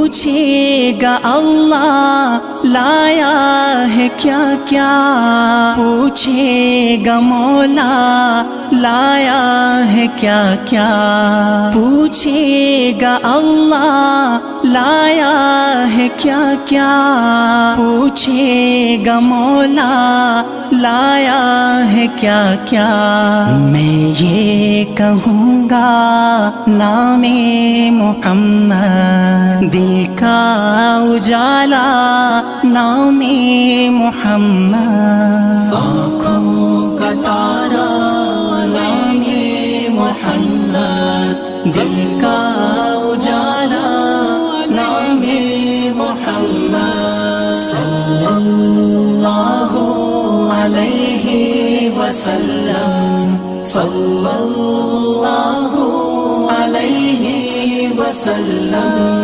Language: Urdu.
پوچھے گا اللہ لایا ہے کیا کیا، پوچھے گا مولا لایا ہے کیا کیا، پوچھے گا اللہ لایا ہے کیا کیا، پوچھے گا مولا لایا ہے کیا کیا۔ میں یہ کہوں گا نام محمد، دل کا اجالا نام محمد، آنکھوں کا تارا نام محمد، دل کا اجالا نام محمد، صلی اللہ علیہ وسلم، صلی اللہ علیہ وسلم۔